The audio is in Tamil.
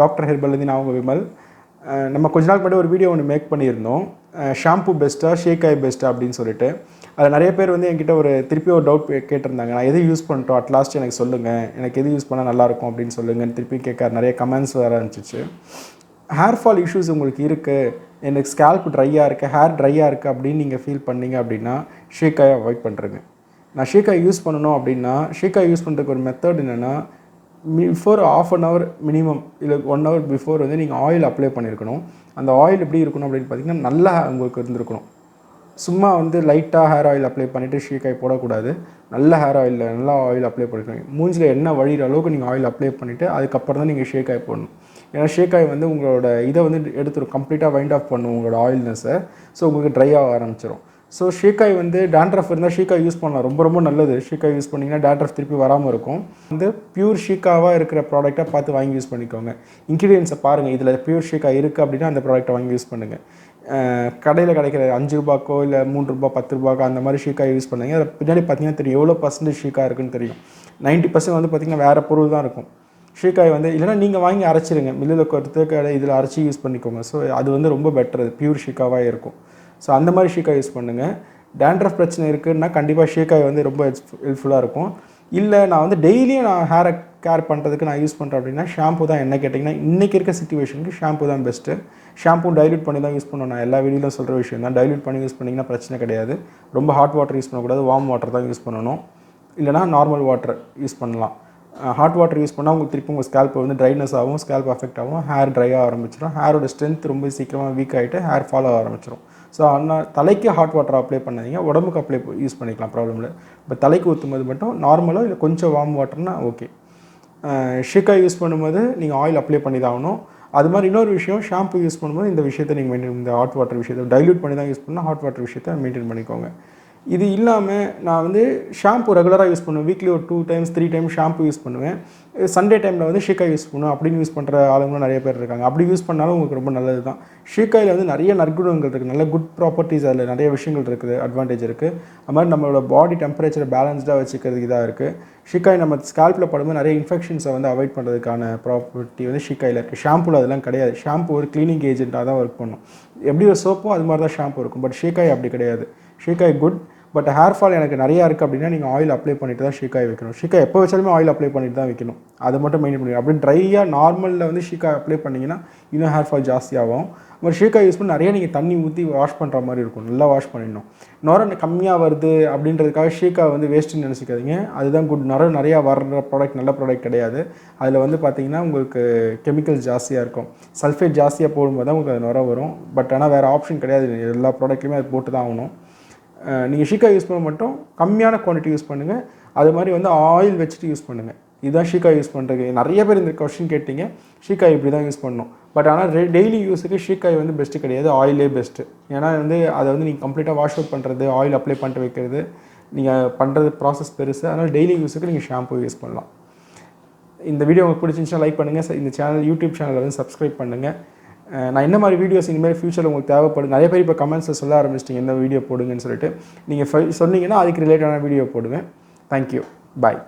டாக்டர் ஹெர்பல் நான் உங்கள் விமல். நம்ம கொஞ்ச நாள் முன்னாடி ஒரு வீடியோ ஒன்று மேக் பண்ணியிருந்தோம். ஷாம்பு பெஸ்ட்டாக ஷேக்காய் பெஸ்ட்டாக அப்படின்னு சொல்லிட்டு. அதில் நிறைய பேர் வந்து என்கிட்ட திருப்பி ஒரு டவுட் கேட்டிருந்தாங்க. நான் எது யூஸ் பண்ணிட்டோம் அட்லாஸ்ட் எனக்கு சொல்லுங்கள், எனக்கு எது யூஸ் பண்ணால் நல்லாயிருக்கும் அப்படின்னு சொல்லுங்கன்னு திருப்பி கேட்க நிறைய கமெண்ட்ஸ் வர ஆரம்பிச்சிச்சு. ஹேர் ஃபால் இஷ்யூஸ் உங்களுக்கு இருக்குது, எனக்கு ஸ்கேல்ப் ட்ரையாக இருக்குது, ஹேர் ட்ரையாக இருக்குது அப்படின்னு நீங்கள் ஃபீல் பண்ணீங்க அப்படின்னா ஷேக்காயை அவாய்ட் பண்ணுறேங்க. நான் ஷேக்காய் யூஸ் பண்ணணும் அப்படின்னா ஷேக்காய் யூஸ் பண்ணுறதுக்கு ஒரு மெத்தட் என்னென்னா, பிஃபோர் ½ an hour மினிமம் இல்லை 1 hour பிஃபோர் வந்து நீங்கள் ஆயில் அப்ளை பண்ணியிருக்கணும். அந்த ஆயில் எப்படி இருக்கணும் அப்படின்னு பார்த்தீங்கன்னா நல்லா உங்களுக்கு இருந்திருக்கணும். சும்மா வந்து லைட்டாக ஹேர் ஆயில் அப்ளை பண்ணிவிட்டு ஷேக்காய் போடக்கூடாது. நல்ல ஹேர் ஆயிலில் நல்லா ஆயில் அப்ளை பண்ணிக்கணும். மூஞ்சில் எண்ணெய் வழிகிற அளவுக்கு நீங்கள் ஆயில் அப்ளை பண்ணிவிட்டு அதுக்கப்புறம் தான் நீங்கள் ஷேக்காய் போடணும். ஏன்னா ஷேக்காய் வந்து உங்களோட இதை வந்து எடுத்துரும், கம்ப்ளீட்டாக வைண்ட் ஆஃப் பண்ணும் உங்களோட ஆயில்னஸை. ஸோ உங்களுக்கு ட்ரை ஆக ஆரம்பிச்சிடும். ஸோ ஷேக்காய் வந்து டேண்ட்ரஃப் இருந்தால் ஷேக்காய் யூஸ் பண்ணலாம், ரொம்ப ரொம்ப நல்லது. ஷேக்காய் யூஸ் பண்ணிங்கன்னா டேண்ட்ரஃப் திருப்பி வராமல் இருக்கும். வந்து பியூர் ஷேக்காவாக இருக்கிற ப்ராடக்டாக பார்த்து வாங்கி யூஸ் பண்ணிக்கோங்க. இன்க்ரீடியன்ஸை பாருங்கள், இதில் பியூர் ஷேக்காய் இருக்குது அப்படின்னா அந்த ப்ராடக்ட்டை வாங்கி யூஸ் பண்ணுங்கள். கடையில் கிடைக்கிற 5 ரூபாய்க்கோ இல்லை 3 ரூபாய் 10 ரூபாய்க்கோ அந்த மாதிரி ஷேக்காய் யூஸ் பண்ணுங்கள். அதில் பின்னாடி பார்த்தீங்கன்னா தெரியும் எவ்வளோ % ஷேக்காக இருக்குன்னு தெரியும். 90% வந்து பார்த்திங்கன்னா வேறு பொருள் தான் இருக்கும். ஷேக்காய் வந்து இல்லைனா நீங்கள் வாங்கி அரைச்சிருங்க, மில்லில் கொடுத்து இதில் அரைச்சி யூஸ் பண்ணிக்கோங்க. ஸோ அது வந்து ரொம்ப பெட்டர், பியூர் ஷேக்காவாக இருக்கும். ஸோ அந்த மாதிரி ஷேக்காய் யூஸ் பண்ணுங்கள். டேண்ட்ரஃப் பிரச்சனை இருக்குதுன்னா கண்டிப்பாக ஷேக்காய் வந்து ரொம்ப ஹெல்ப்ஃபுல்லாக இருக்கும். இல்லை நான் வந்து டெய்லியும் நான் ஹேரை கேர் பண்ணுறதுக்கு நான் யூஸ் பண்ணுறேன் அப்படின்னா ஷாம்பு தான். என்ன கேட்டிங்கன்னா இன்றைக்கி இருக்க சிச்சுவேஷனுக்கு ஷாம்பு தான் பெஸ்ட்டு. ஷாம்பு டைல்யூட் பண்ணி தான் யூஸ் பண்ணணும். நான் எல்லா வீடியோவில் சொல்கிற விஷயம் தான். டைல்யூட் பண்ணி யூஸ் பண்ணிங்கன்னா பிரச்சனை கிடையாது. ரொம்ப ஹாட் வாட்டர் யூஸ் பண்ணக்கூடாது, வார்ம் வாட்டர் தான் யூஸ் பண்ணணும். இல்லைனா நார்மல் வாட்டர் யூஸ் பண்ணலாம். ஹாட் வாட்டர் யூஸ் பண்ணால் உங்களுக்கு திருப்பி உங்கள் ஸ்கேல்ப் வந்து ட்ரைனஸ் ஆகும், ஸ்கேல்ப் அஃபெக்ட் ஆகும், ஹேர் ட்ரை ஆக ஆரம்பிச்சிடும், ஹேரோட ஸ்ட்ரென்த் ரொம்ப சீக்கிரமாக வீக் ஆகிட்டு ஹேர் ஃபால் ஆக ஆரம்பிச்சிடும். ஸோ ஆனால் தலைக்கு ஹாட் வாட்டர் அப்ளை பண்ணாதீங்க, உடம்புக்கு அப்ளை யூஸ் பண்ணிக்கலாம், ப்ராப்ளம் இல்லை. இப்போ தலைக்கு ஊற்றும்போது மட்டும் நார்மலாக இல்லை கொஞ்சம் வார்ம் வாட்டர்னா ஓகே. ஷேக்காய் யூஸ் பண்ணும்போது நீங்கள் ஆயில் அப்ளை பண்ணி தான் ஆகணும். அது மாதிரி இன்னொரு விஷயம், ஷாம்பு யூஸ் பண்ணும்போது இந்த விஷயத்தை நீங்கள் மெயின்டைன், இந்த ஹாட் வாட்டர் விஷயத்தை டைல்யூட் பண்ணி தான் யூஸ் பண்ணால் ஹாட் வாட்டர் விஷயத்தை மெயின்டைன் பண்ணிக்கோங்க. இது இல்லாமல் நான் வந்து ஷாம்பு ரெகுலராக யூஸ் பண்ணுவேன். வீக்லி ஒரு 2 times 3 times ஷாம்பு யூஸ் பண்ணுவேன். சண்டே டைமில் வந்து ஷேக்காய் யூஸ் பண்ணுவேன். அப்படின்னு யூஸ் பண்ணுற ஆளுங்களும் நிறைய பேர் இருக்காங்க. அப்படி யூஸ் பண்ணாலும் உங்களுக்கு ரொம்ப நல்லது தான். ஷேக்காயில் வந்து நிறைய நற்குணங்கள் இருக்குது, நல்ல குட் ப்ராப்பர்ட்டிஸ், அதில் நிறைய விஷயங்கள் இருக்குது, அட்வான்டேஜ் இருக்குது. அது மாதிரி நம்மளோட பாடி டெம்பரேச்சரை பேலன்ஸ்டாக வச்சுக்கிறதுக்கு இதாக இருக்குது. ஷேக்காய் நம்ம ஸ்கேல்பில் படும்போது நிறைய இன்ஃபெக்ஷன்ஸை வந்து அவாய்ட் பண்ணுறதுக்கான ப்ராப்பர்ட்டி வந்து ஷேக்காயில் இருக்குது. ஷாம்புவில் அதெல்லாம் கிடையாது. ஷாம்பு ஒரு க்ளீனிங் ஏஜென்ட்டாக தான் ஒர்க் பண்ணும். எப்படி ஒரு சோப்போ அது மாதிரி தான் ஷாம்பு இருக்கும். பட் ஷேக்காய் அப்படி கிடையாது. ஷேக்காய் குட். பட் ஹேர் ஃபால் எனக்கு நிறையா இருக்குது அப்படின்னா நீங்கள் ஆயில் அப்ளை பண்ணிட்டு தான் ஷேக்காய் வைக்கணும். ஷேக்காய் எப்போ வச்சாலுமே ஆயில் அப்ளை பண்ணிட்டு தான் வைக்கணும். அதை மட்டும் மெயின்டைன் பண்ணி அப்படி ட்ரையாக நார்மலில் வந்து ஷேக்காய் அப்ளை பண்ணிங்கன்னா இன்னும் ஹேர் ஃபால் ஜாஸ்தியாகும். ஒரு ஷேக்காய் யூஸ் பண்ணி நிறைய நீங்கள் தண்ணி ஊற்றி வாஷ் பண்ணுற மாதிரி இருக்கும். நல்லா வாஷ் பண்ணிடணும். நுரை கம்மியாக வருது அப்படின்றதுக்காக ஷேக்காய் வந்து வேஸ்ட்டுன்னு நினச்சிக்காதீங்க. அதுதான் குட். நிறையா வர்ற ப்ராடக்ட் நல்ல ப்ராடக்ட் கிடையாது. அதில் வந்து பார்த்திங்கன்னா உங்களுக்கு கெமிக்கல்ஸ் ஜாஸ்தியாக இருக்கும். சல்ஃபேட் ஜாஸ்தியாக போடும்போது தான் உங்களுக்கு அது நுரை வரும். பட் ஆனால் வேறு ஆப்ஷன் கிடையாது. எல்லா ப்ராடக்ட்லையுமே அது போட்டு தான் ஆகணும். நீங்கள் ஷேக்காய் யூஸ் பண்ண மட்டும் கம்மியான குவான்டிட்டி யூஸ் பண்ணுங்கள். அது மாதிரி வந்து ஆயில் வச்சுட்டு யூஸ் பண்ணுங்கள். இதுதான் ஷேக்காய் யூஸ் பண்ணுறது. நிறைய பேர் இந்த கொஸ்டின் கேட்டிங்க, ஷேக்காய் இப்படி தான் யூஸ் பண்ணணும். பட் ஆனால் டெய்லி யூஸுக்கு ஷேக்காய் வந்து பெஸ்ட்டு கிடையாது, ஆயிலே பெஸ்ட்டு. ஏன்னா வந்து அதை வந்து நீங்கள் கம்ப்ளீட்டாக வாஷ் அவுட் பண்ணுறது, ஆயில் அப்ளை பண்ணிட்டு வைக்கிறது, நீங்கள் பண்ணுறது ப்ராசஸ் பெருசு. அதனால் டெய்லி யூஸுக்கு நீங்கள் ஷாம்பு யூஸ் பண்ணலாம். இந்த வீடியோ உங்களுக்கு பிடிச்சிருந்துச்சுன்னா லைக் பண்ணுங்கள். இந்த சேனல் யூடியூப் சேனலில் வந்து சப்ஸ்கிரைப் பண்ணுங்கள். நான் என்ன மாதிரி வீடியோஸ் இனிமேல் ஃபியூச்சரில் உங்களுக்கு தேவைப்படும். நிறைய பேர் இப்போ கமெண்ட்ஸில் சொல்ல ஆரம்பிச்சிட்டிங்க என்ன வீடியோ போடுங்கன்னு சொல்லிட்டு. நீங்கள் சொன்னீங்கன்னா அதுக்கு ரிலேட்டடான வீடியோ போடுவேன். தேங்க்யூ. பாய்.